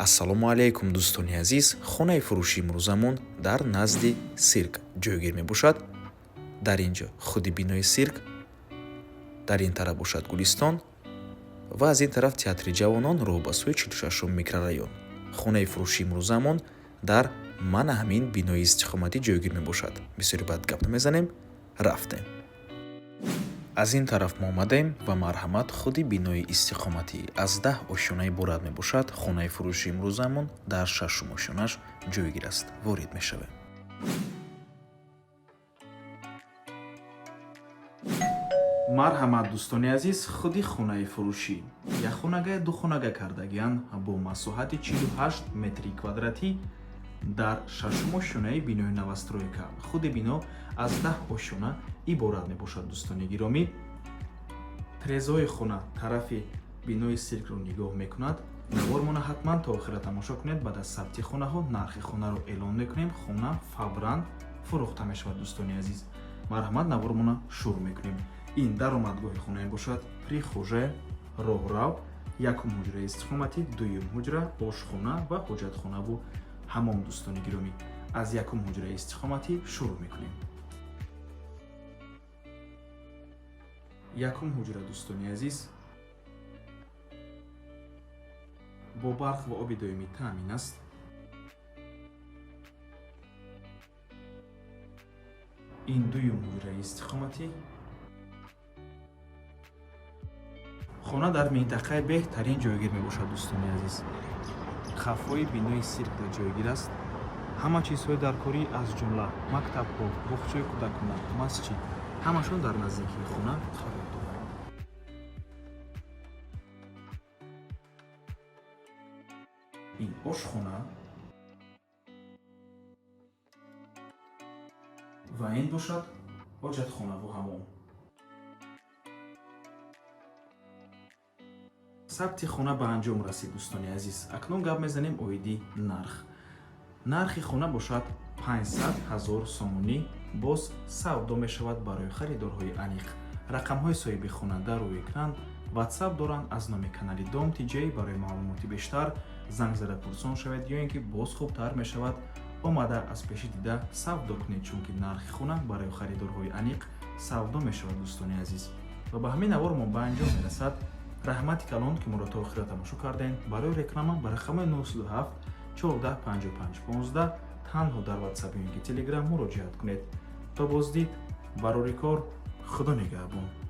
ассалому алайкум дӯстони азиз, хонаи фурӯши имрӯзамон дар назди сирк ҷойгир мебошад. Дар ин ҷо худи бинои сирк, дар ин тараф бошад гулистон ва аз ин тараф театри ҷавонон роҳ ба сӯи 46 микрорайон. Хонаи фурӯши имрӯзамон дар мана ҳамин бинои истиқоматӣ ҷойгир мебошад. Бисёри баъд гап намезанем, рафтем. аз ин тараф мо омадаем ва марҳамат худи бинои истиқоматӣ аз 10 ошёна иборат мебошад. хонаи фурӯши имрӯзамон дар 6 ошёнаш ҷойгир аст. ворид мешавем. марҳамат дӯстони азиз, худи хонаи фурӯшӣ якхонага духонага кардагиян бо масоҳати 48 метри квадратӣ дар 6 ошёнаи бинои новостройка. худи бино аз 10 ошёна иборат мебошад. дӯстони гиромӣ, трезои хона тарафи бинои сиркро нигоҳ мекунад. навормона ҳатман то охира тамошо кунед. баъд аз сабти хонаҳо нархи хонаро эълон мекунем. хона фавран фурӯхта мешавад. дӯстони азиз, марҳамат, навормона шурӯъ мекунем. ин даромадгоҳи хона мебошад. прихожа, роҳрав, якум ҳуҷраи истиқоматӣ, дуюм ҳуҷра, ошхона ва ҳоҷатхонаву ҳамом. дӯстони гиромӣ, аз якум ҳуҷраи истиқоматӣ шурӯъ мекунем. якум ҳуҷра, дӯстони азиз, бо барқ ва оби доимӣ таъмин аст. ин дуюм ҳуҷраи истиқоматӣ. хона дар минтақаи беҳтарин ҷойгир мебошад. дӯстони азиз, хафои бинои сирк дар ҷойгир аст. ҳама чизҳои даркорӣ аз ҷумла мактабҳо, боғчаи кӯдакона, масҷид, ҳамашон дар наздикии хона қарор дорад. ин ошхона ва ин бошад ҳоҷатхонаву ҳамом. сабти хона ба анҷом расид. дӯстони азиз, акнун гап мезанем оиди нарх. нархи хона бошад 500 000 сомонӣ. боз савдо мешавад барои харидорҳои аниқ. рақамҳои соҳиби хона дар рӯи экран ватсап доранд. аз номи канали Dom TJ барои маълумоти бештар занг зада пурсон шавед, ё ин ки боз хубтар мешавад омада аз пеши дида савдо кунед, чунки нархи хона барои харидорҳои аниқ савдо мешавад. дӯстони азиз, ва ба ҳамин навор мо ба анҷом мерасад. раҳмати калон ки моро то охира тамошо кардаен. барои реклама ба рақамои 037 14 55 15 танҳо дар ватсап ё ин ки телеграм муроҷиат кунед. то боздид барори кор. худо нигаҳбон.